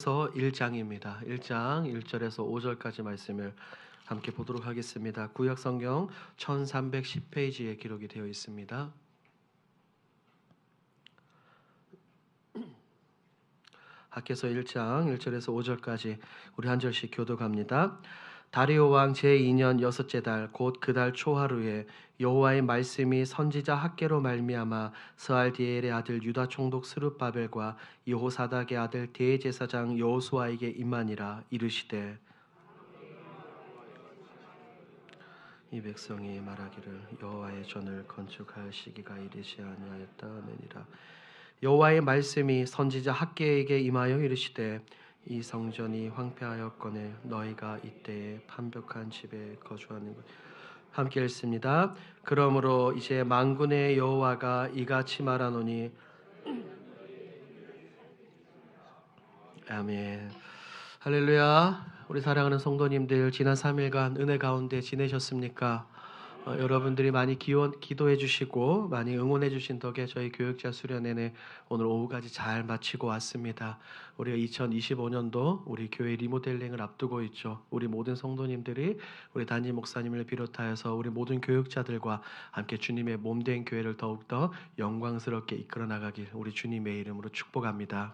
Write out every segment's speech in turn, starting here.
1장입니다. 1장 1절에서 5절까지 말씀을 함께 보도록 하겠습니다. 구약 성경 1310페이지에 기록이 되어 있습니다. 학개서 1장 1절에서 5절까지 우리 한 절씩 교독합니다. 다리오 왕 제2년 여섯째 달 곧 그 달 초하루에 여호와의 말씀이 선지자 학개로 말미암아 스알디엘의 아들 유다 총독 스룹바벨과 여호사닥의 아들 대제사장 여호수아에게 임하니라. 이르시되 이 백성이 말하기를 여호와의 전을 건축할 시기가 이르지 아니하였다 하느니라. 여호와의 말씀이 선지자 학개에게 임하여 이르시되 이 성전이 황폐하였거늘 너희가 이때에 판벽한 집에 거주하는 것. 함께 읽습니다. 그러므로 이제 만군의 여호와가 이같이 말하노니 아멘. 할렐루야. 우리 사랑하는 성도님들, 지난 3일간 은혜 가운데 지내셨습니까? 여러분들이 많이 기도해 주시고 많이 응원해 주신 덕에 저희 교육자 수련회는 오늘 오후까지 잘 마치고 왔습니다. 우리가 2025년도 우리 교회 리모델링을 앞두고 있죠. 우리 모든 성도님들이 우리 담임 목사님을 비롯하여서 우리 모든 교육자들과 함께 주님의 몸된 교회를 더욱더 영광스럽게 이끌어 나가길 우리 주님의 이름으로 축복합니다.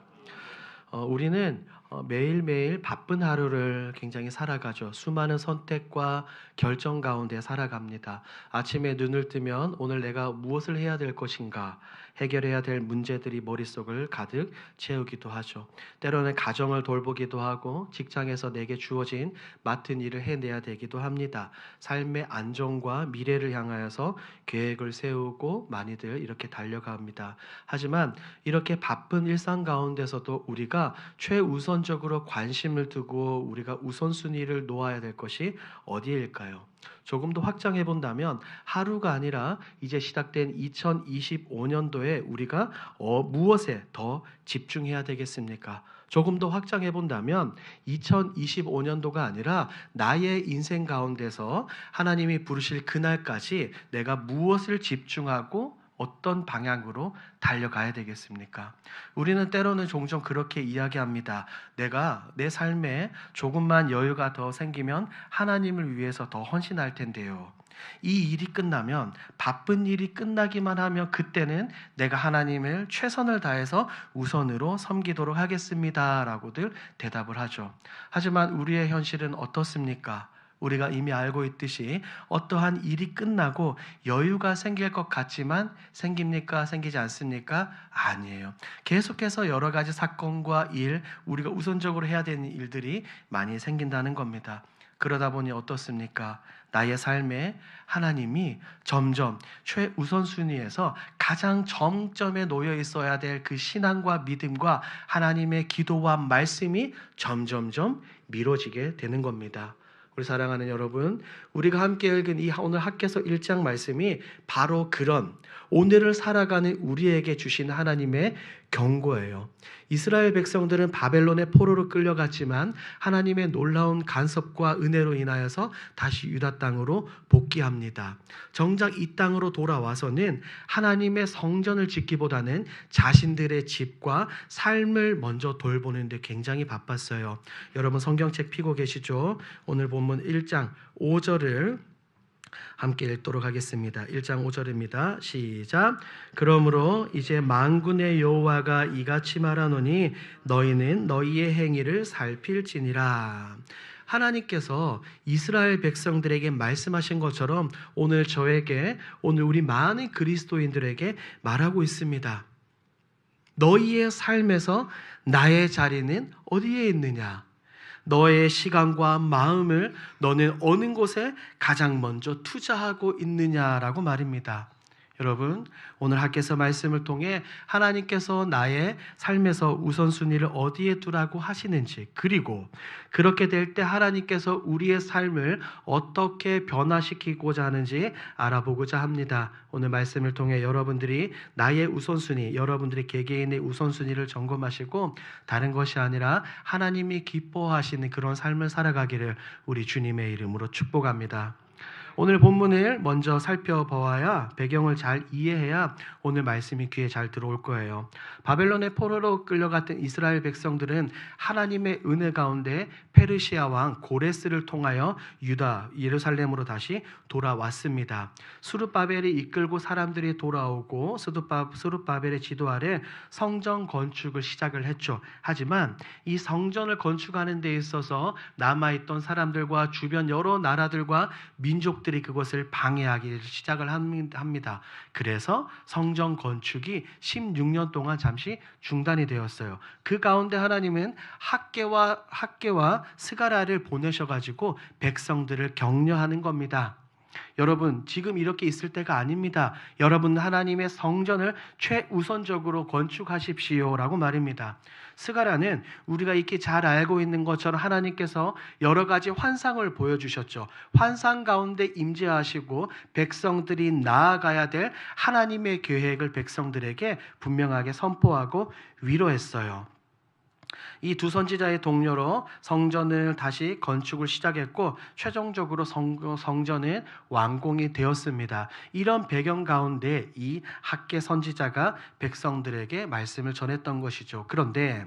우리는 매일매일 바쁜 하루를 굉장히 살아가죠. 수많은 선택과 결정 가운데 살아갑니다. 아침에 눈을 뜨면 오늘 내가 무엇을 해야 될 것인가, 해결해야 될 문제들이 머릿속을 가득 채우기도 하죠. 때로는 가정을 돌보기도 하고 직장에서 내게 주어진 맡은 일을 해내야 되기도 합니다. 삶의 안정과 미래를 향하여서 계획을 세우고 많이들 이렇게 달려갑니다. 하지만 이렇게 바쁜 일상 가운데서도 우리가 최우선적으로 관심을 두고 우리가 우선순위를 놓아야 될 것이 어디일까요? 조금 더 확장해 본다면 하루가 아니라 이제 시작된 2025년도에 우리가 무엇에 더 집중해야 되겠습니까? 조금 더 확장해 본다면 2025년도가 아니라 나의 인생 가운데서 하나님이 부르실 그날까지 내가 무엇을 집중하고 어떤 방향으로 달려가야 되겠습니까? 우리는 때로는 종종 그렇게 이야기합니다. 내가 내 삶에 조금만 여유가 더 생기면 하나님을 위해서 더 헌신할 텐데요. 이 일이 끝나면, 바쁜 일이 끝나기만 하면 그때는 내가 하나님을 최선을 다해서 우선으로 섬기도록 하겠습니다 라고들 대답을 하죠. 하지만 우리의 현실은 어떻습니까? 우리가 이미 알고 있듯이 어떠한 일이 끝나고 여유가 생길 것 같지만 생깁니까? 생기지 않습니까? 아니에요. 계속해서 여러 가지 사건과 일, 우리가 우선적으로 해야 되는 일들이 많이 생긴다는 겁니다. 그러다 보니 어떻습니까? 나의 삶에 하나님이 점점 최우선순위에서 가장 정점에 놓여 있어야 될 그 신앙과 믿음과 하나님의 기도와 말씀이 점점점 미뤄지게 되는 겁니다. 우리 사랑하는 여러분, 우리가 함께 읽은 이 오늘 학개서 1장 말씀이 바로 그런 오늘을 살아가는 우리에게 주신 하나님의 경고예요. 이스라엘 백성들은 바벨론의 포로로 끌려갔지만 하나님의 놀라운 간섭과 은혜로 인하여서 다시 유다 땅으로 복귀합니다. 정작 이 땅으로 돌아와서는 하나님의 성전을 짓기보다는 자신들의 집과 삶을 먼저 돌보는 데 굉장히 바빴어요. 여러분 성경책 펴고 계시죠? 오늘 본문 1장 5절을 함께 읽도록 하겠습니다. 1장 5절입니다. 시작. 그러므로 이제 만군의 여호와가 이같이 말하노니 너희는 너희의 행위를 살필지니라. 하나님께서 이스라엘 백성들에게 말씀하신 것처럼 오늘 저에게, 오늘 우리 많은 그리스도인들에게 말하고 있습니다. 너희의 삶에서 나의 자리는 어디에 있느냐? 너의 시간과 마음을 너는 어느 곳에 가장 먼저 투자하고 있느냐라고 말입니다. 여러분, 오늘 학개서 말씀을 통해 하나님께서 나의 삶에서 우선순위를 어디에 두라고 하시는지, 그리고 그렇게 될 때 하나님께서 우리의 삶을 어떻게 변화시키고자 하는지 알아보고자 합니다. 오늘 말씀을 통해 여러분들이 나의 우선순위, 여러분들의 개개인의 우선순위를 점검하시고 다른 것이 아니라 하나님이 기뻐하시는 그런 삶을 살아가기를 우리 주님의 이름으로 축복합니다. 오늘 본문을 먼저 살펴보아야 배경을 잘 이해해야 오늘 말씀이 귀에 잘 들어올 거예요. 바벨론의 포로로 끌려갔던 이스라엘 백성들은 하나님의 은혜 가운데 페르시아 왕 고레스를 통하여 유다 예루살렘으로 다시 돌아왔습니다. 수르바벨이 이끌고 사람들이 돌아오고 수르바벨의 지도 아래 성전 건축을 시작을 했죠. 하지만 이 성전을 건축하는 데 있어서 남아있던 사람들과 주변 여러 나라들과 민족들이 그것을 방해하기 시작을 합니다. 그래서 성전 건축이 16년 동안 잠시 중단이 되었어요. 그 가운데 하나님은 학개와 스가랴를 보내셔가지고 백성들을 격려하는 겁니다. 여러분, 지금 이렇게 있을 때가 아닙니다. 여러분, 하나님의 성전을 최우선적으로 건축하십시오라고 말입니다. 스가랴는 우리가 익히 잘 알고 있는 것처럼 하나님께서 여러 가지 환상을 보여주셨죠. 환상 가운데 임재하시고 백성들이 나아가야 될 하나님의 계획을 백성들에게 분명하게 선포하고 위로했어요. 이 두 선지자의 동료로 성전을 다시 건축을 시작했고 최종적으로 성전은 완공이 되었습니다. 이런 배경 가운데 이 학개 선지자가 백성들에게 말씀을 전했던 것이죠. 그런데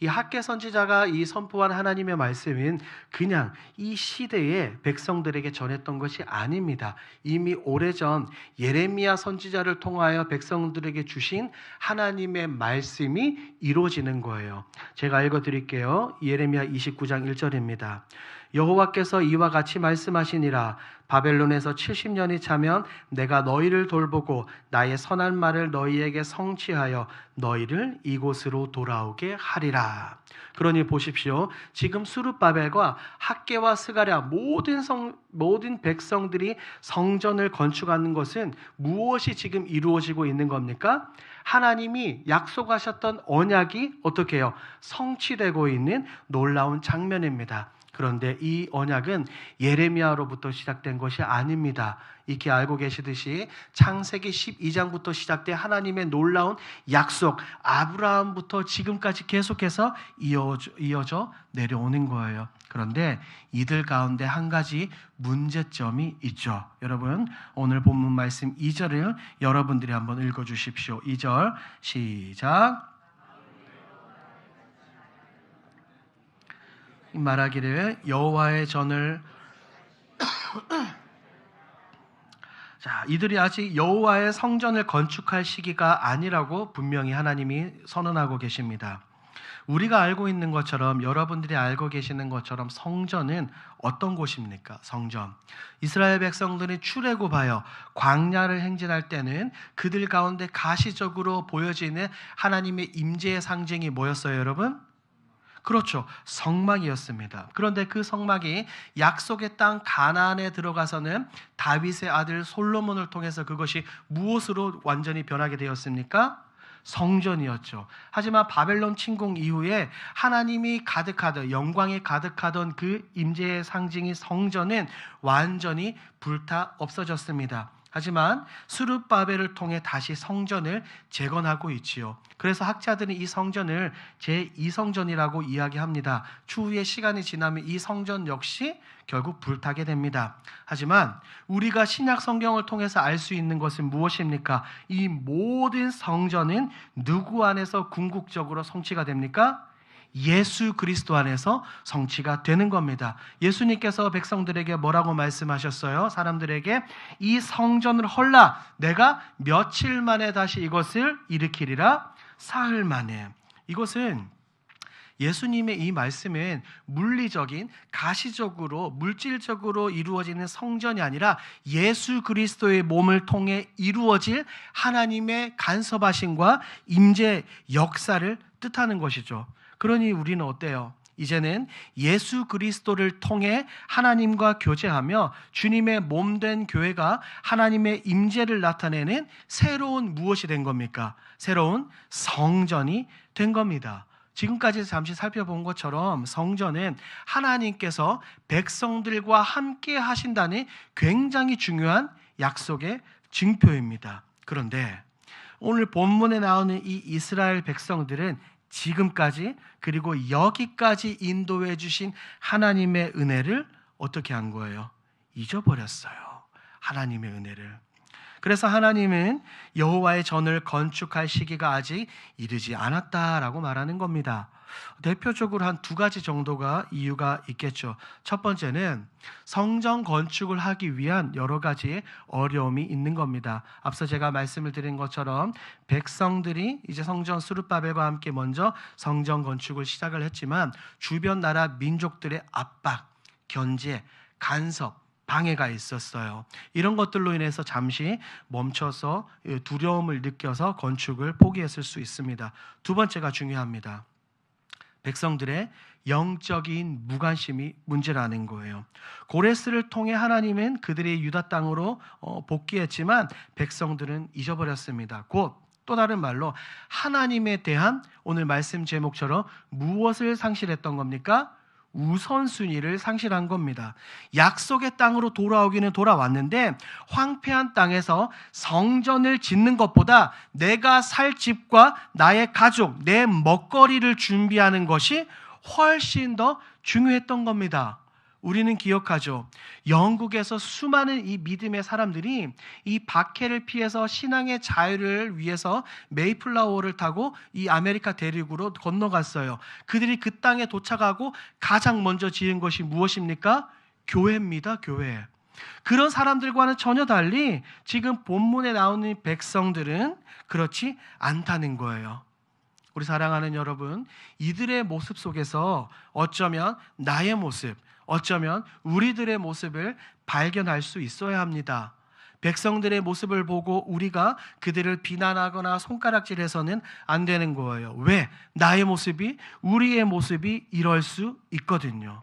이 학개 선지자가 이 선포한 하나님의 말씀은 그냥 이 시대에 백성들에게 전했던 것이 아닙니다. 이미 오래전 예레미야 선지자를 통하여 백성들에게 주신 하나님의 말씀이 이루어지는 거예요. 제가 읽어드릴게요. 예레미야 29장 1절입니다. 여호와께서 이와 같이 말씀하시니라. 바벨론에서 70년이 차면 내가 너희를 돌보고 나의 선한 말을 너희에게 성취하여 너희를 이곳으로 돌아오게 하리라. 그러니 보십시오. 지금 수르바벨과 학개와 스가랴 모든 백성들이 성전을 건축하는 것은 무엇이 지금 이루어지고 있는 겁니까? 하나님이 약속하셨던 언약이 어떻게 해요? 성취되고 있는 놀라운 장면입니다. 그런데 이 언약은 예레미야로부터 시작된 것이 아닙니다. 익히 알고 계시듯이 창세기 12장부터 시작된 하나님의 놀라운 약속, 아브라함부터 지금까지 계속해서 이어져 내려오는 거예요. 그런데 이들 가운데 한 가지 문제점이 있죠. 여러분, 오늘 본문 말씀 2절을 여러분들이 한번 읽어주십시오. 2절 시작. 말하기를 여호와의 전을 자, 이들이 아직 여호와의 성전을 건축할 시기가 아니라고 분명히 하나님이 선언하고 계십니다. 우리가 알고 있는 것처럼 여러분들이 알고 계시는 것처럼 성전은 어떤 곳입니까? 성전. 이스라엘 백성들이 출애굽하여 광야를 행진할 때는 그들 가운데 가시적으로 보여지는 하나님의 임재의 상징이 뭐였어요, 여러분? 그렇죠. 성막이었습니다. 그런데 그 성막이 약속의 땅 가나안에 들어가서는 다윗의 아들 솔로몬을 통해서 그것이 무엇으로 완전히 변하게 되었습니까? 성전이었죠. 하지만 바벨론 침공 이후에 하나님이 가득하던 영광이 가득하던 그 임재의 상징이 성전은 완전히 불타 없어졌습니다. 하지만 수르바벨을 통해 다시 성전을 재건하고 있지요. 그래서 학자들은 이 성전을 제2성전이라고 이야기합니다. 추후에 시간이 지나면 이 성전 역시 결국 불타게 됩니다. 하지만 우리가 신약 성경을 통해서 알 수 있는 것은 무엇입니까? 이 모든 성전은 누구 안에서 궁극적으로 성취가 됩니까? 예수 그리스도 안에서 성취가 되는 겁니다. 예수님께서 백성들에게 뭐라고 말씀하셨어요? 사람들에게 이 성전을 헐라 내가 며칠 만에 다시 이것을 일으키리라. 사흘 만에. 이것은 예수님의 이 말씀은 물리적인 가시적으로 물질적으로 이루어지는 성전이 아니라 예수 그리스도의 몸을 통해 이루어질 하나님의 간섭하심과 임재 역사를 뜻하는 것이죠. 그러니 우리는 어때요? 이제는 예수 그리스도를 통해 하나님과 교제하며 주님의 몸된 교회가 하나님의 임재를 나타내는 새로운 무엇이 된 겁니까? 새로운 성전이 된 겁니다. 지금까지 잠시 살펴본 것처럼 성전은 하나님께서 백성들과 함께 하신다는 굉장히 중요한 약속의 증표입니다. 그런데 오늘 본문에 나오는 이 이스라엘 백성들은 지금까지 그리고 여기까지 인도해 주신 하나님의 은혜를 어떻게 한 거예요? 잊어버렸어요. 하나님의 은혜를. 그래서 하나님은 여호와의 전을 건축할 시기가 아직 이르지 않았다라고 말하는 겁니다. 대표적으로 한 두 가지 정도가 이유가 있겠죠. 첫 번째는 성전 건축을 하기 위한 여러 가지의 어려움이 있는 겁니다. 앞서 제가 말씀을 드린 것처럼 백성들이 이제 성전 스룹바벨과 함께 먼저 성전 건축을 시작을 했지만 주변 나라 민족들의 압박, 견제, 간섭, 방해가 있었어요. 이런 것들로 인해서 잠시 멈춰서 두려움을 느껴서 건축을 포기했을 수 있습니다. 두 번째가 중요합니다. 백성들의 영적인 무관심이 문제라는 거예요. 고레스를 통해 하나님은 그들이 유다 땅으로 복귀했지만 백성들은 잊어버렸습니다. 곧 또 다른 말로 하나님에 대한 오늘 말씀 제목처럼 무엇을 상실했던 겁니까? 우선순위를 상실한 겁니다. 약속의 땅으로 돌아오기는 돌아왔는데 황폐한 땅에서 성전을 짓는 것보다 내가 살 집과 나의 가족, 내 먹거리를 준비하는 것이 훨씬 더 중요했던 겁니다. 우리는 기억하죠. 영국에서 수많은 이 믿음의 사람들이 이 박해를 피해서 신앙의 자유를 위해서 메이플라워를 타고 이 아메리카 대륙으로 건너갔어요. 그들이 그 땅에 도착하고 가장 먼저 지은 것이 무엇입니까? 교회입니다. 교회. 그런 사람들과는 전혀 달리 지금 본문에 나오는 백성들은 그렇지 않다는 거예요. 우리 사랑하는 여러분, 이들의 모습 속에서 어쩌면 나의 모습, 어쩌면 우리들의 모습을 발견할 수 있어야 합니다. 백성들의 모습을 보고 우리가 그들을 비난하거나 손가락질해서는 안 되는 거예요. 왜? 나의 모습이, 우리의 모습이 이럴 수 있거든요.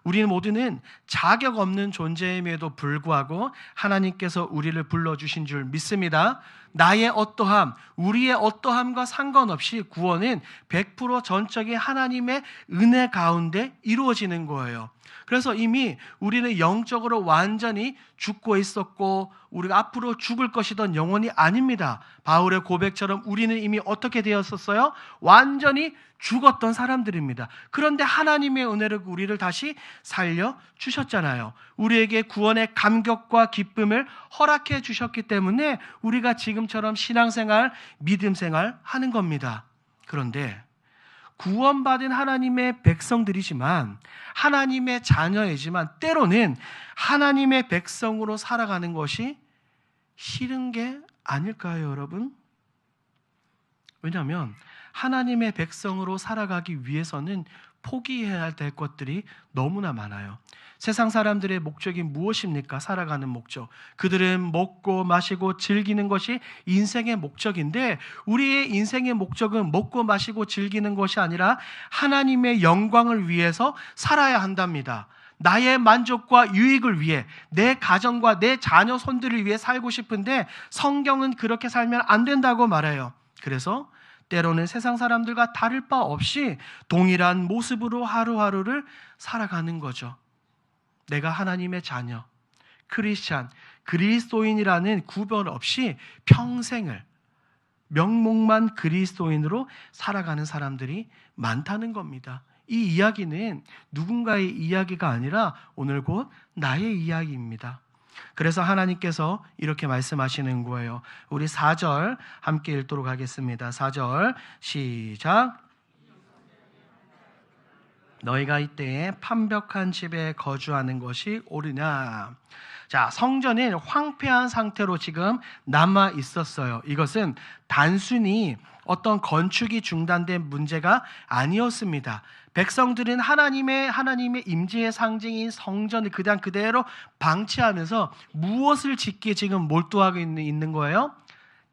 우리는 모두는 자격 없는 존재임에도 불구하고 하나님께서 우리를 불러주신 줄 믿습니다. 나의 어떠함, 우리의 어떠함과 상관없이 구원은 100% 전적인 하나님의 은혜 가운데 이루어지는 거예요. 그래서 이미 우리는 영적으로 완전히 죽고 있었고 우리가 앞으로 죽을 것이던 영혼이 아닙니다. 바울의 고백처럼 우리는 이미 어떻게 되었었어요? 완전히 죽었던 사람들입니다. 그런데 하나님의 은혜로 우리를 다시 살려주셨잖아요. 우리에게 구원의 감격과 기쁨을 허락해 주셨기 때문에 우리가 지금처럼 신앙생활, 믿음생활 하는 겁니다. 그런데 구원받은 하나님의 백성들이지만 하나님의 자녀이지만 때로는 하나님의 백성으로 살아가는 것이 싫은 게 아닐까요, 여러분? 왜냐하면 하나님의 백성으로 살아가기 위해서는 포기해야 될 것들이 너무나 많아요. 세상 사람들의 목적이 무엇입니까? 살아가는 목적. 그들은 먹고 마시고 즐기는 것이 인생의 목적인데 우리의 인생의 목적은 먹고 마시고 즐기는 것이 아니라 하나님의 영광을 위해서 살아야 한답니다. 나의 만족과 유익을 위해 내 가정과 내 자녀 손들을 위해 살고 싶은데 성경은 그렇게 살면 안 된다고 말해요. 그래서 때로는 세상 사람들과 다를 바 없이 동일한 모습으로 하루하루를 살아가는 거죠. 내가 하나님의 자녀, 크리스찬, 그리스도인이라는 구별 없이 평생을 명목만 그리스도인으로 살아가는 사람들이 많다는 겁니다. 이 이야기는 누군가의 이야기가 아니라 오늘 곧 나의 이야기입니다. 그래서 하나님께서 이렇게 말씀하시는 거예요. 우리 4절 함께 읽도록 하겠습니다. 4절 시작. 너희가 이때에 판벽한 집에 거주하는 것이 옳으냐. 자, 성전은 황폐한 상태로 지금 남아 있었어요. 이것은 단순히 어떤 건축이 중단된 문제가 아니었습니다. 백성들은 하나님의 임재의 상징인 성전을 그대로 방치하면서 무엇을 짓기에 지금 몰두하고 있는 거예요?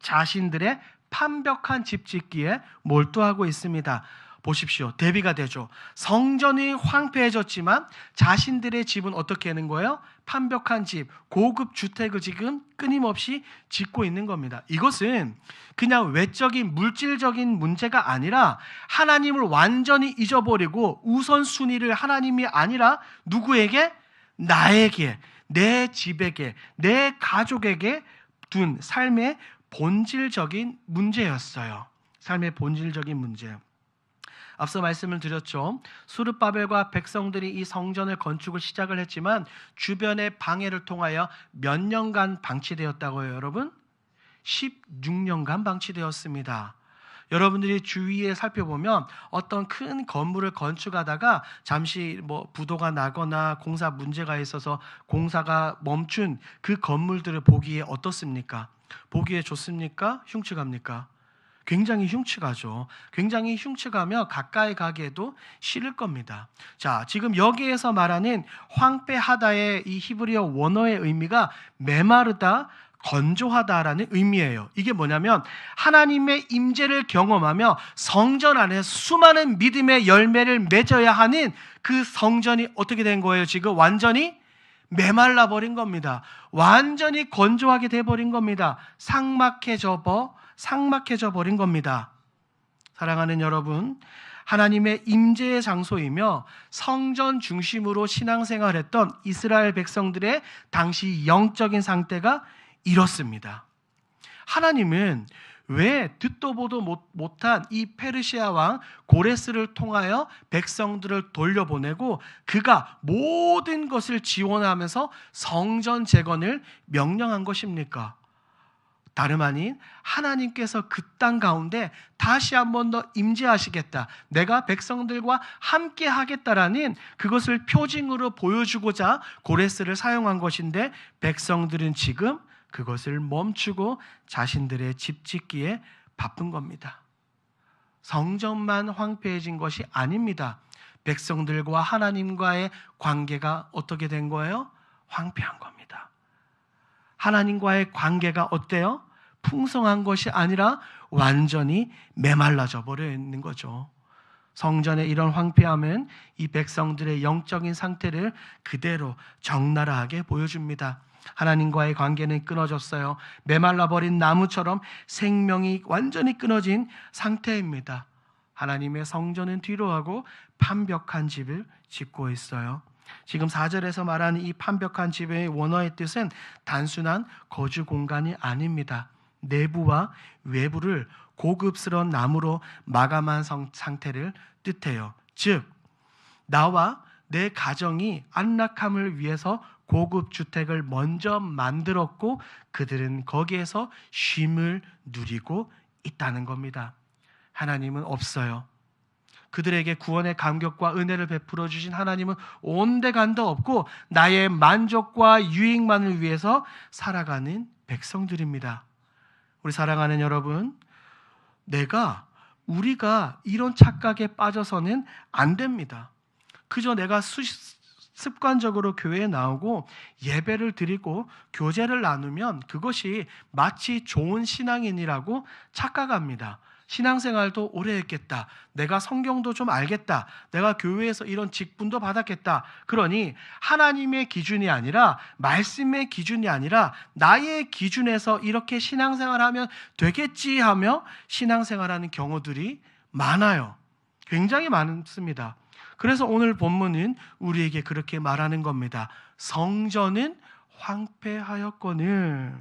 자신들의 판벽한 집 짓기에 몰두하고 있습니다. 보십시오. 대비가 되죠. 성전이 황폐해졌지만 자신들의 집은 어떻게 하는 거예요? 판벽한 집, 고급 주택을 지금 끊임없이 짓고 있는 겁니다. 이것은 그냥 외적인 물질적인 문제가 아니라 하나님을 완전히 잊어버리고 우선순위를 하나님이 아니라 누구에게? 나에게, 내 집에게, 내 가족에게 둔 삶의 본질적인 문제였어요. 삶의 본질적인 문제. 앞서 말씀을 드렸죠. 수르바벨과 백성들이 이 성전을 건축을 시작을 했지만 주변의 방해를 통하여 몇 년간 방치되었다고요, 여러분? 16년간 방치되었습니다. 여러분들이 주위에 살펴보면 어떤 큰 건물을 건축하다가 잠시 부도가 나거나 공사 문제가 있어서 공사가 멈춘 그 건물들을 보기에 어떻습니까? 보기에 좋습니까? 흉측합니까? 굉장히 흉측하죠. 굉장히 흉측하며 가까이 가기에도 싫을 겁니다. 자, 지금 여기에서 말하는 황폐하다의 이 히브리어 원어의 의미가 메마르다, 건조하다라는 의미예요. 이게 뭐냐면 하나님의 임재를 경험하며 성전 안에 수많은 믿음의 열매를 맺어야 하는 그 성전이 어떻게 된 거예요? 지금 완전히 메말라 버린 겁니다. 완전히 건조하게 돼 버린 겁니다. 삭막해져 버린 겁니다. 사랑하는 여러분, 하나님의 임재의 장소이며 성전 중심으로 신앙생활했던 이스라엘 백성들의 당시 영적인 상태가 이렇습니다. 하나님은 왜 듣도 보도 못한 이 페르시아 왕 고레스를 통하여 백성들을 돌려보내고 그가 모든 것을 지원하면서 성전 재건을 명령한 것입니까? 다름 아닌 하나님께서 그 땅 가운데 다시 한 번 더 임재하시겠다, 내가 백성들과 함께 하겠다라는 그것을 표징으로 보여주고자 고레스를 사용한 것인데 백성들은 지금 그것을 멈추고 자신들의 집 짓기에 바쁜 겁니다. 성전만 황폐해진 것이 아닙니다. 백성들과 하나님과의 관계가 어떻게 된 거예요? 황폐한 겁니다. 하나님과의 관계가 어때요? 풍성한 것이 아니라 완전히 메말라져 버려 있는 거죠. 성전의 이런 황폐함은 이 백성들의 영적인 상태를 그대로 적나라하게 보여줍니다. 하나님과의 관계는 끊어졌어요. 메말라버린 나무처럼 생명이 완전히 끊어진 상태입니다. 하나님의 성전은 뒤로하고 판벽한 집을 짓고 있어요. 지금 4절에서 말하는 이 판벽한 집의 원어의 뜻은 단순한 거주 공간이 아닙니다. 내부와 외부를 고급스러운 나무로 마감한 상태를 뜻해요. 즉, 나와 내 가정이 안락함을 위해서 고급 주택을 먼저 만들었고 그들은 거기에서 쉼을 누리고 있다는 겁니다. 하나님은 없어요. 그들에게 구원의 감격과 은혜를 베풀어 주신 하나님은 온데간데 없고 나의 만족과 유익만을 위해서 살아가는 백성들입니다. 우리 사랑하는 여러분, 우리가 이런 착각에 빠져서는 안 됩니다. 그저 내가 습관적으로 교회에 나오고 예배를 드리고 교제를 나누면 그것이 마치 좋은 신앙인이라고 착각합니다. 신앙생활도 오래 했겠다, 내가 성경도 좀 알겠다, 내가 교회에서 이런 직분도 받았겠다. 그러니 하나님의 기준이 아니라, 말씀의 기준이 아니라 나의 기준에서 이렇게 신앙생활하면 되겠지 하며 신앙생활하는 경우들이 많아요. 굉장히 많습니다. 그래서 오늘 본문은 우리에게 그렇게 말하는 겁니다. 성전은 황폐하였거늘.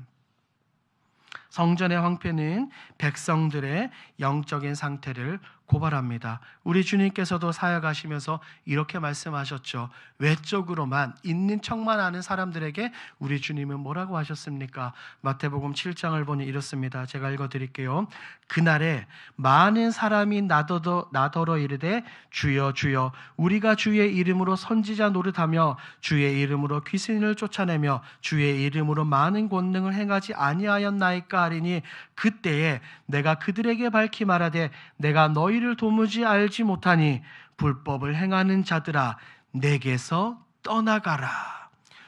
성전의 황폐는 백성들의 영적인 상태를 고발합니다. 우리 주님께서도 사역하시면서 이렇게 말씀하셨죠. 외적으로만 있는 척만 아는 사람들에게 우리 주님은 뭐라고 하셨습니까? 마태복음 7장을 보니 이렇습니다. 제가 읽어드릴게요. 그날에 많은 사람이 나더러 이르되 주여 주여 우리가 주의 이름으로 선지자 노릇하며 주의 이름으로 귀신을 쫓아내며 주의 이름으로 많은 권능을 행하지 아니하였나이까 하리니 그때에 내가 그들에게 밝히 말하되 내가 너희를 도무지 알지 못하니 불법을 행하는 자들아 내게서 떠나가라.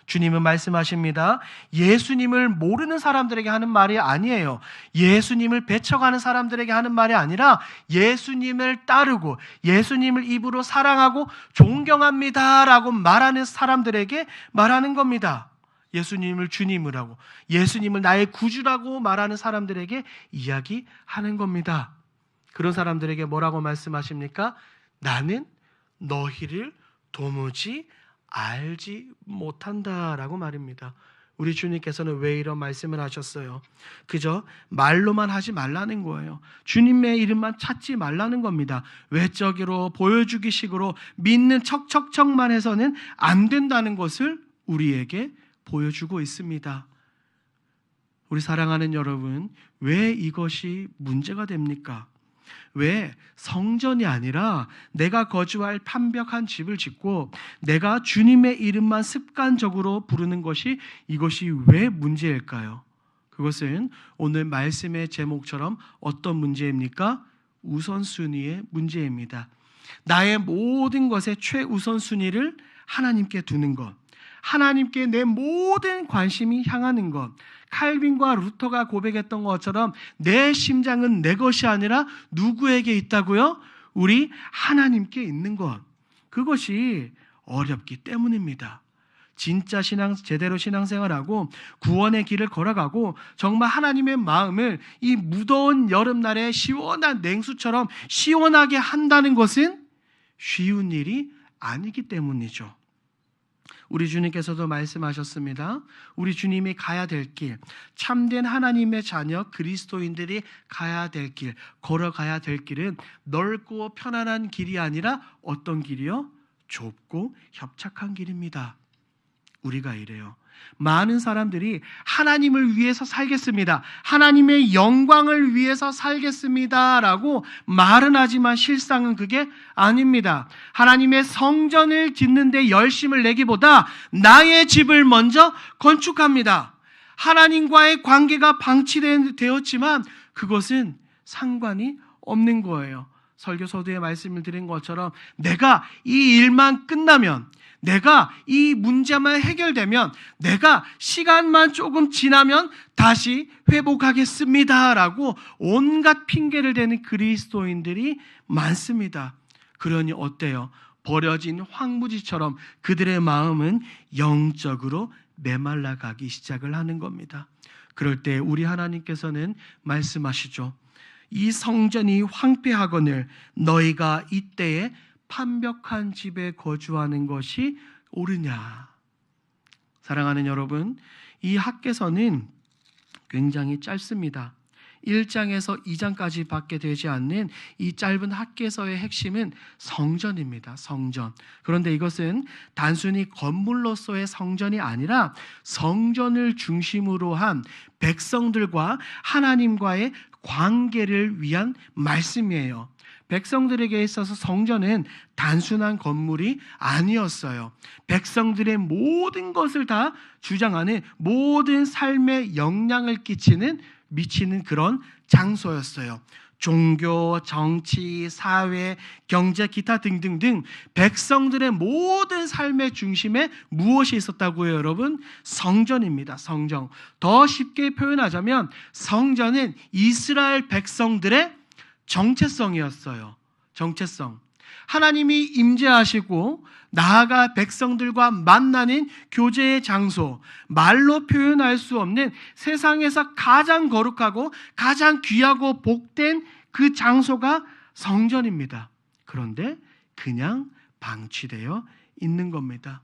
주님은 말씀하십니다. 예수님을 모르는 사람들에게 하는 말이 아니에요. 예수님을 배척하는 사람들에게 하는 말이 아니라 예수님을 따르고 예수님을 입으로 사랑하고 존경합니다라고 말하는 사람들에게 말하는 겁니다. 예수님을 주님을 하고 예수님을 나의 구주라고 말하는 사람들에게 이야기하는 겁니다. 그런 사람들에게 뭐라고 말씀하십니까? 나는 너희를 도무지 알지 못한다라고 말입니다. 우리 주님께서는 왜 이런 말씀을 하셨어요? 그저 말로만 하지 말라는 거예요. 주님의 이름만 찾지 말라는 겁니다. 외적으로 보여주기식으로 믿는 척척척만 해서는 안 된다는 것을 우리에게 보여주고 있습니다. 우리 사랑하는 여러분, 왜 이것이 문제가 됩니까? 왜 성전이 아니라 내가 거주할 판벽한 집을 짓고 내가 주님의 이름만 습관적으로 부르는 것이 이것이 왜 문제일까요? 그것은 오늘 말씀의 제목처럼 어떤 문제입니까? 우선순위의 문제입니다. 나의 모든 것의 최우선순위를 하나님께 두는 것, 하나님께 내 모든 관심이 향하는 것. 칼빈과 루터가 고백했던 것처럼 내 심장은 내 것이 아니라 누구에게 있다고요? 우리 하나님께 있는 것. 그것이 어렵기 때문입니다. 진짜 제대로 신앙생활하고 구원의 길을 걸어가고 정말 하나님의 마음을 이 무더운 여름날에 시원한 냉수처럼 시원하게 한다는 것은 쉬운 일이 아니기 때문이죠. 우리 주님께서도 말씀하셨습니다. 우리 주님이 가야 될 길, 참된 하나님의 자녀 그리스도인들이 가야 될 길, 걸어가야 될 길은 넓고 편안한 길이 아니라 어떤 길이요? 좁고 협착한 길입니다. 우리가 이래요. 많은 사람들이 하나님을 위해서 살겠습니다, 하나님의 영광을 위해서 살겠습니다 라고 말은 하지만 실상은 그게 아닙니다. 하나님의 성전을 짓는 데 열심을 내기보다 나의 집을 먼저 건축합니다. 하나님과의 관계가 방치되었지만 그것은 상관이 없는 거예요. 설교 서두에 말씀을 드린 것처럼 내가 이 일만 끝나면, 내가 이 문제만 해결되면, 내가 시간만 조금 지나면 다시 회복하겠습니다 라고 온갖 핑계를 대는 그리스도인들이 많습니다. 그러니 어때요? 버려진 황무지처럼 그들의 마음은 영적으로 메말라가기 시작을 하는 겁니다. 그럴 때 우리 하나님께서는 말씀하시죠. 이 성전이 황폐하거늘 너희가 이때에 판벽한 집에 거주하는 것이 옳으냐. 사랑하는 여러분, 이 학개서는 굉장히 짧습니다. 1장에서 2장까지 밖에 되지 않는 이 짧은 학개서의 핵심은 성전입니다. 성전. 그런데 이것은 단순히 건물로서의 성전이 아니라 성전을 중심으로 한 백성들과 하나님과의 관계를 위한 말씀이에요. 백성들에게 있어서 성전은 단순한 건물이 아니었어요. 백성들의 모든 것을 다 주장하는, 모든 삶에 영향을 미치는 그런 장소였어요. 종교, 정치, 사회, 경제, 기타 등등등 백성들의 모든 삶의 중심에 무엇이 있었다고요, 여러분? 성전입니다. 성전. 더 쉽게 표현하자면 성전은 이스라엘 백성들의 정체성이었어요. 정체성. 하나님이 임재하시고 나아가 백성들과 만나는 교제의 장소, 말로 표현할 수 없는 세상에서 가장 거룩하고 가장 귀하고 복된 그 장소가 성전입니다. 그런데 그냥 방치되어 있는 겁니다.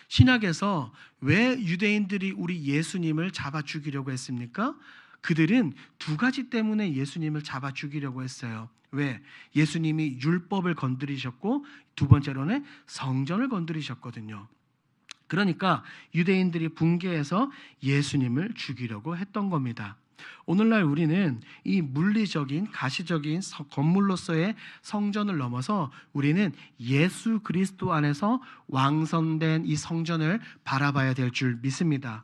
신약에서 왜 유대인들이 우리 예수님을 잡아 죽이려고 했습니까? 그들은 두 가지 때문에 예수님을 잡아 죽이려고 했어요. 왜? 예수님이 율법을 건드리셨고 두 번째로는 성전을 건드리셨거든요. 그러니까 유대인들이 붕괴해서 예수님을 죽이려고 했던 겁니다. 오늘날 우리는 이 물리적인 가시적인 건물로서의 성전을 넘어서 우리는 예수 그리스도 안에서 왕성된 이 성전을 바라봐야 될 줄 믿습니다.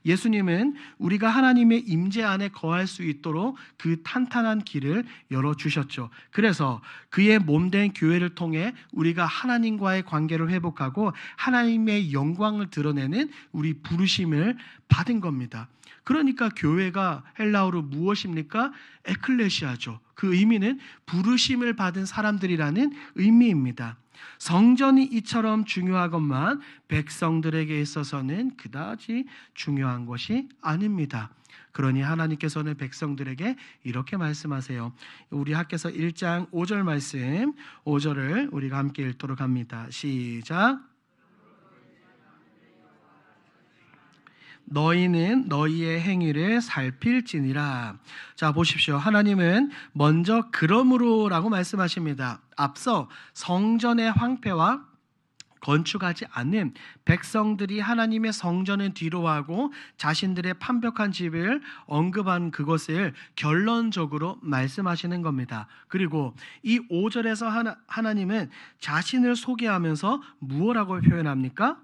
예수님은 우리가 하나님의 임재 안에 거할 수 있도록 그 탄탄한 길을 열어주셨죠. 그래서 그의 몸된 교회를 통해 우리가 하나님과의 관계를 회복하고 하나님의 영광을 드러내는 우리 부르심을 받은 겁니다. 그러니까 교회가 헬라어로 무엇입니까? 에클레시아죠. 그 의미는 부르심을 받은 사람들이라는 의미입니다. 성전이 이처럼 중요하건만 백성들에게 있어서는 그다지 중요한 것이 아닙니다. 그러니 하나님께서는 백성들에게 이렇게 말씀하세요. 우리 학개서 1장 5절 말씀, 5절을 우리가 함께 읽도록 합니다. 시작. 너희는 너희의 행위를 살필지니라. 자, 보십시오. 하나님은 먼저 그러므로라고 말씀하십니다. 앞서 성전의 황폐와 건축하지 않는 백성들이 하나님의 성전을 뒤로하고 자신들의 판벽한 집을 언급한 그것을 결론적으로 말씀하시는 겁니다. 그리고 이 5절에서 하나님은 자신을 소개하면서 무엇라고 표현합니까?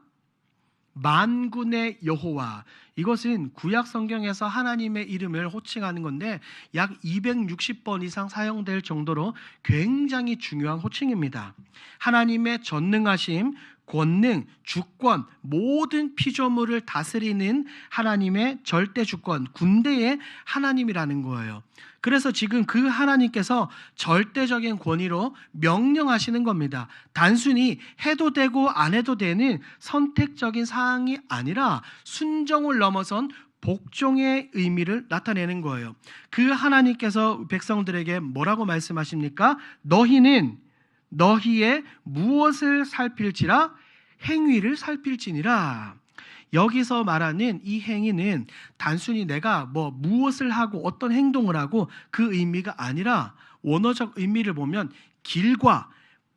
만군의 여호와. 이것은 구약 성경에서 하나님의 이름을 호칭하는 건데 약 260번 이상 사용될 정도로 굉장히 중요한 호칭입니다. 하나님의 전능하심, 권능, 주권, 모든 피조물을 다스리는 하나님의 절대 주권, 군대의 하나님이라는 거예요. 그래서 지금 그 하나님께서 절대적인 권위로 명령하시는 겁니다. 단순히 해도 되고 안 해도 되는 선택적인 사항이 아니라 순종을 넘어선 복종의 의미를 나타내는 거예요. 그 하나님께서 백성들에게 뭐라고 말씀하십니까? 너희는 너희의 무엇을 살필지라? 행위를 살필지니라. 여기서 말하는 이 행위는 단순히 내가 무엇을 하고 어떤 행동을 하고 그 의미가 아니라 원어적 의미를 보면 길과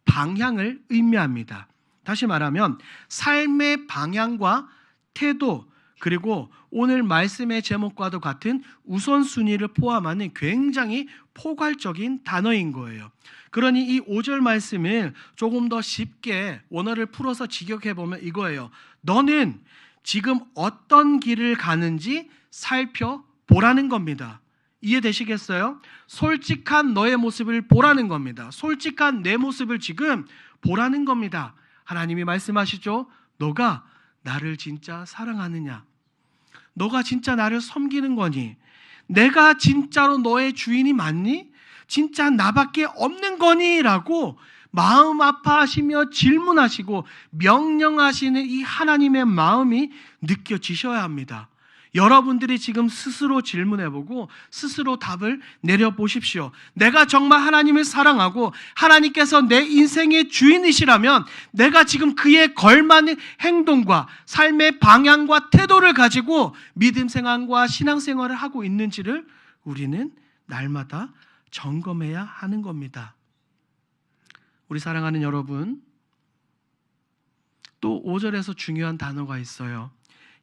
방향을 의미합니다. 다시 말하면 삶의 방향과 태도, 그리고 오늘 말씀의 제목과도 같은 우선순위를 포함하는 굉장히 포괄적인 단어인 거예요. 그러니 이 5절 말씀을 조금 더 쉽게 원어를 풀어서 직역해보면 이거예요. 너는 지금 어떤 길을 가는지 살펴보라는 겁니다. 이해되시겠어요? 솔직한 너의 모습을 보라는 겁니다. 솔직한 내 모습을 지금 보라는 겁니다. 하나님이 말씀하시죠. 너가 나를 진짜 사랑하느냐? 너가 진짜 나를 섬기는 거니? 내가 진짜로 너의 주인이 맞니? 진짜 나밖에 없는 거니? 라고 마음 아파하시며 질문하시고 명령하시는 이 하나님의 마음이 느껴지셔야 합니다. 여러분들이 지금 스스로 질문해보고 스스로 답을 내려보십시오. 내가 정말 하나님을 사랑하고 하나님께서 내 인생의 주인이시라면 내가 지금 그에 걸맞는 행동과 삶의 방향과 태도를 가지고 믿음 생활과 신앙 생활을 하고 있는지를 우리는 날마다 점검해야 하는 겁니다. 우리 사랑하는 여러분, 또 5절에서 중요한 단어가 있어요.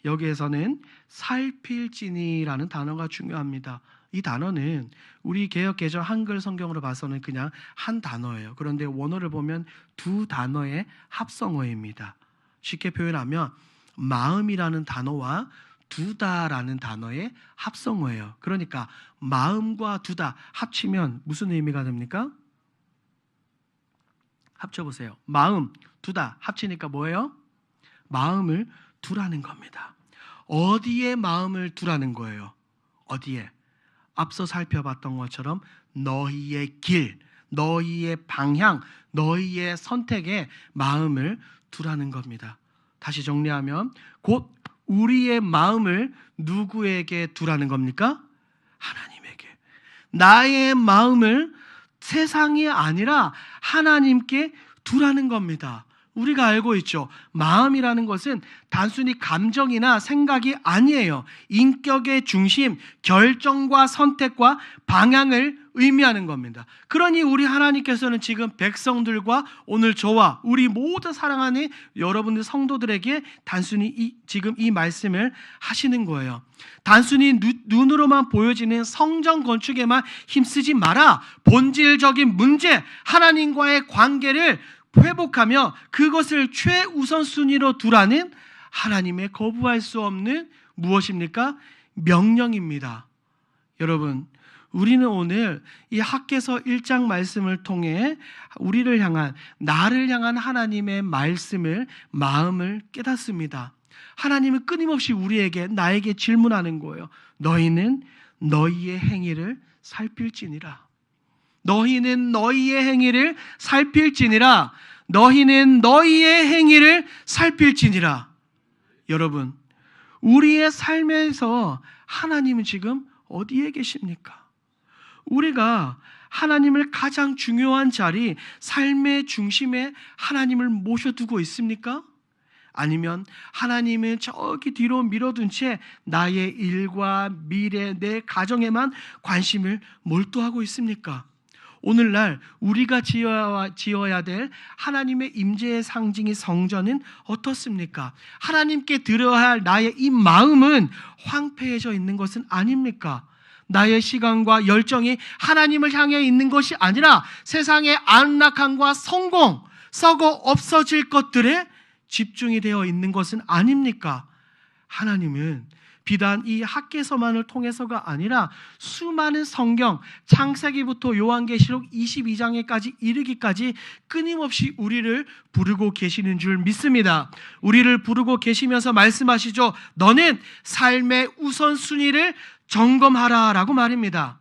여기에서는 살필지니라는 단어가 중요합니다. 이 단어는 우리 개역개정 한글 성경으로 봐서는 그냥 한 단어예요. 그런데 원어를 보면 두 단어의 합성어입니다. 쉽게 표현하면 마음이라는 단어와 두다라는 단어의 합성어예요. 그러니까 마음과 두다 합치면 무슨 의미가 됩니까? 합쳐보세요. 마음, 두다 합치니까 뭐예요? 마음을 두라는 겁니다. 어디에 마음을 두라는 거예요? 어디에? 앞서 살펴봤던 것처럼 너희의 길, 너희의 방향, 너희의 선택에 마음을 두라는 겁니다. 다시 정리하면 곧 우리의 마음을 누구에게 두라는 겁니까? 하나님에게. 나의 마음을 세상이 아니라 하나님께 두라는 겁니다. 우리가 알고 있죠. 마음이라는 것은 단순히 감정이나 생각이 아니에요. 인격의 중심, 결정과 선택과 방향을 의미하는 겁니다. 그러니 우리 하나님께서는 지금 백성들과 오늘 저와 우리 모두 사랑하는 여러분들 성도들에게 단순히 지금 이 말씀을 하시는 거예요. 단순히 눈으로만 보여지는 성전 건축에만 힘쓰지 마라. 본질적인 문제, 하나님과의 관계를 회복하며 그것을 최우선순위로 두라는 하나님의 거부할 수 없는 무엇입니까? 명령입니다. 여러분, 우리는 오늘 이 학개서 1장 말씀을 통해 우리를 향한, 나를 향한 하나님의 말씀을, 마음을 깨닫습니다. 하나님은 끊임없이 우리에게, 나에게 질문하는 거예요. 너희는 너희의 행위를 살필지니라. 너희는 너희의 행위를 살필지니라. 너희는 너희의 행위를 살필지니라. 여러분, 우리의 삶에서 하나님은 지금 어디에 계십니까? 우리가 하나님을 가장 중요한 자리, 삶의 중심에 하나님을 모셔두고 있습니까? 아니면 하나님은 저기 뒤로 밀어둔 채 나의 일과 미래, 내 가정에만 관심을 몰두하고 있습니까? 오늘날 우리가 지어야 될 하나님의 임재의 상징이 성전은 어떻습니까? 하나님께 드려야 할 나의 이 마음은 황폐해져 있는 것은 아닙니까? 나의 시간과 열정이 하나님을 향해 있는 것이 아니라 세상의 안락함과 성공, 썩어 없어질 것들에 집중이 되어 있는 것은 아닙니까? 하나님은 비단 이 학개서만을 통해서가 아니라 수많은 성경, 창세기부터 요한계시록 22장에까지 이르기까지 끊임없이 우리를 부르고 계시는 줄 믿습니다. 우리를 부르고 계시면서 말씀하시죠. 너는 삶의 우선순위를 점검하라 라고 말입니다.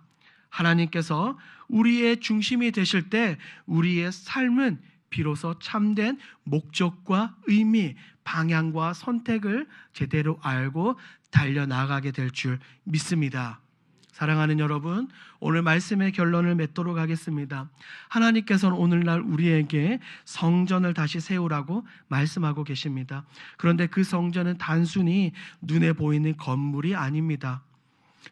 하나님께서 우리의 중심이 되실 때 우리의 삶은 비로소 참된 목적과 의미, 방향과 선택을 제대로 알고 달려나가게 될 줄 믿습니다. 사랑하는 여러분, 오늘 말씀의 결론을 맺도록 하겠습니다. 하나님께서는 오늘날 우리에게 성전을 다시 세우라고 말씀하고 계십니다. 그런데 그 성전은 단순히 눈에 보이는 건물이 아닙니다.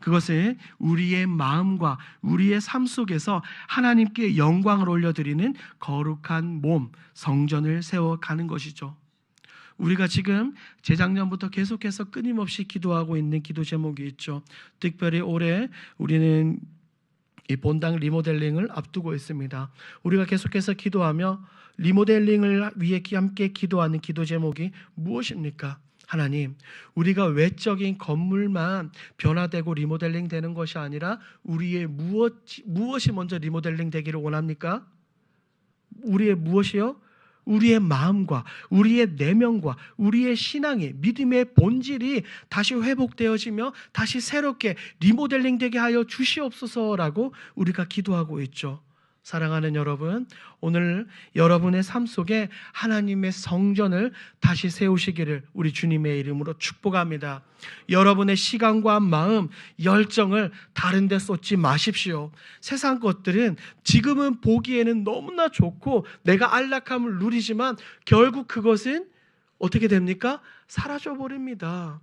그것은 우리의 마음과 우리의 삶 속에서 하나님께 영광을 올려드리는 거룩한 몸, 성전을 세워가는 것이죠. 우리가 지금 재작년부터 계속해서 끊임없이 기도하고 있는 기도 제목이 있죠. 특별히 올해 우리는 이 본당 리모델링을 앞두고 있습니다. 우리가 계속해서 기도하며 리모델링을 위해 함께 기도하는 기도 제목이 무엇입니까? 하나님, 우리가 외적인 건물만 변화되고 리모델링 되는 것이 아니라 우리의 무엇이 먼저 리모델링 되기를 원합니까? 우리의 무엇이요? 우리의 마음과 우리의 내면과 우리의 신앙의 믿음의 본질이 다시 회복되어지며 다시 새롭게 리모델링 되게 하여 주시옵소서라고 우리가 기도하고 있죠. 사랑하는 여러분, 오늘 여러분의 삶 속에 하나님의 성전을 다시 세우시기를 우리 주님의 이름으로 축복합니다. 여러분의 시간과 마음, 열정을 다른 데 쏟지 마십시오. 세상 것들은 지금은 보기에는 너무나 좋고 내가 안락함을 누리지만 결국 그것은 어떻게 됩니까? 사라져 버립니다.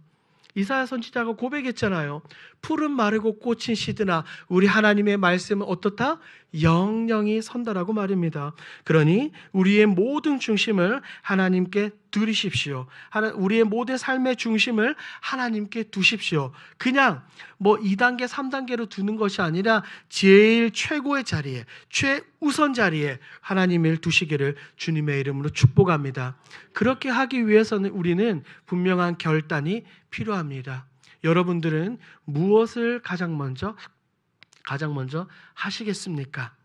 이사야 선지자가 고백했잖아요. 풀은 마르고 꽃은 시드나 우리 하나님의 말씀은 어떻다? 영영이 선다라고 말입니다. 그러니 우리의 모든 중심을 하나님께 드리십시오. 우리의 모든 삶의 중심을 하나님께 두십시오. 그냥 2단계, 3단계로 두는 것이 아니라 제일 최고의 자리에, 최우선 자리에 하나님을 두시기를 주님의 이름으로 축복합니다. 그렇게 하기 위해서는 우리는 분명한 결단이 필요합니다. 여러분들은 무엇을 가장 먼저 하시겠습니까?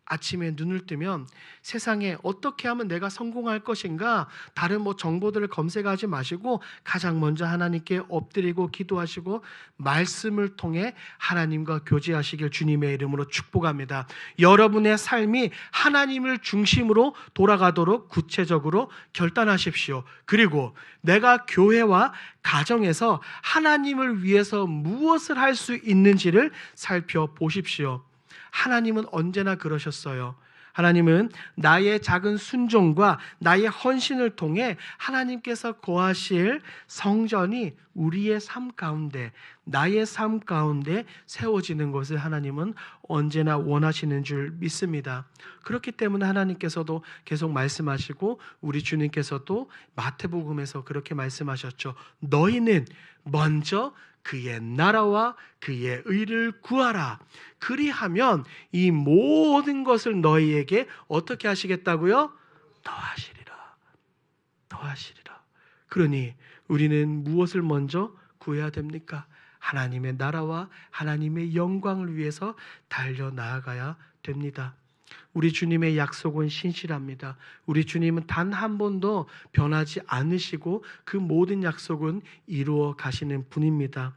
아침에 눈을 뜨면 세상에 어떻게 하면 내가 성공할 것인가 다른 정보들을 검색하지 마시고 가장 먼저 하나님께 엎드리고 기도하시고 말씀을 통해 하나님과 교제하시길 주님의 이름으로 축복합니다. 여러분의 삶이 하나님을 중심으로 돌아가도록 구체적으로 결단하십시오. 그리고 내가 교회와 가정에서 하나님을 위해서 무엇을 할 수 있는지를 살펴보십시오. 하나님은 언제나 그러셨어요. 하나님은 나의 작은 순종과 나의 헌신을 통해 하나님께서 거하실 성전이 우리의 삶 가운데, 나의 삶 가운데 세워지는 것을 하나님은 언제나 원하시는 줄 믿습니다. 그렇기 때문에 하나님께서도 계속 말씀하시고 우리 주님께서도 마태복음에서 그렇게 말씀하셨죠. 너희는 먼저 그의 나라와 그의 의를 구하라. 그리하면 이 모든 것을 너희에게 어떻게 하시겠다고요? 더하시리라. 그러니 우리는 무엇을 먼저 구해야 됩니까? 하나님의 나라와 하나님의 영광을 위해서 달려나아가야 됩니다. 우리 주님의 약속은 신실합니다. 우리 주님은 단 한 번도 변하지 않으시고 그 모든 약속은 이루어 가시는 분입니다.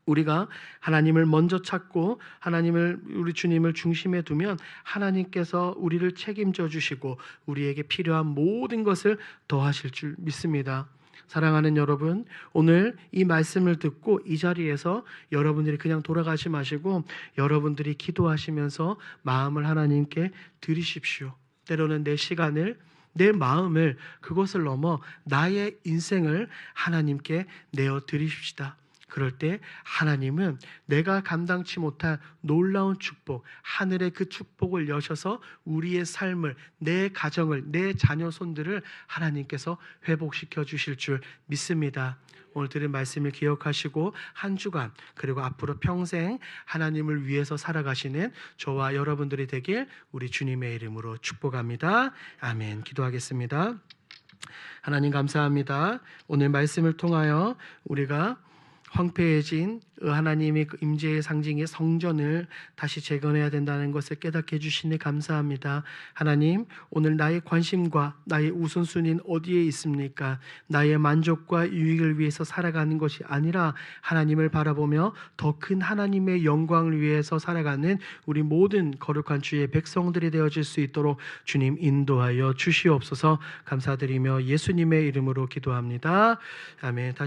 우리가 하나님을 먼저 찾고 우리 주님을 중심에 두면 하나님께서 우리를 책임져 주시고 우리에게 필요한 모든 것을 더하실 줄 믿습니다. 사랑하는 여러분, 오늘 이 말씀을 듣고 이 자리에서 여러분들이 그냥 돌아가지 마시고 여러분들이 기도하시면서 마음을 하나님께 드리십시오. 때로는 내 시간을, 내 마음을, 그것을 넘어 나의 인생을 하나님께 내어 드리십시다. 그럴 때 하나님은 내가 감당치 못한 놀라운 축복, 하늘의 그 축복을 여셔서 우리의 삶을, 내 가정을, 내 자녀 손들을 하나님께서 회복시켜 주실 줄 믿습니다. 오늘 들은 말씀을 기억하시고 한 주간 그리고 앞으로 평생 하나님을 위해서 살아가시는 저와 여러분들이 되길 우리 주님의 이름으로 축복합니다. 아멘. 기도하겠습니다. 하나님 감사합니다. 오늘 말씀을 통하여 우리가 황폐해진 하나님의 그 임재의 상징의 성전을 다시 재건해야 된다는 것을 깨닫게 해주시니 감사합니다. 하나님, 오늘 나의 관심과 나의 우선순위는 어디에 있습니까? 나의 만족과 유익을 위해서 살아가는 것이 아니라 하나님을 바라보며 더 큰 하나님의 영광을 위해서 살아가는 우리 모든 거룩한 주의 백성들이 되어질 수 있도록 주님 인도하여 주시옵소서. 감사드리며 예수님의 이름으로 기도합니다. 아멘. 다시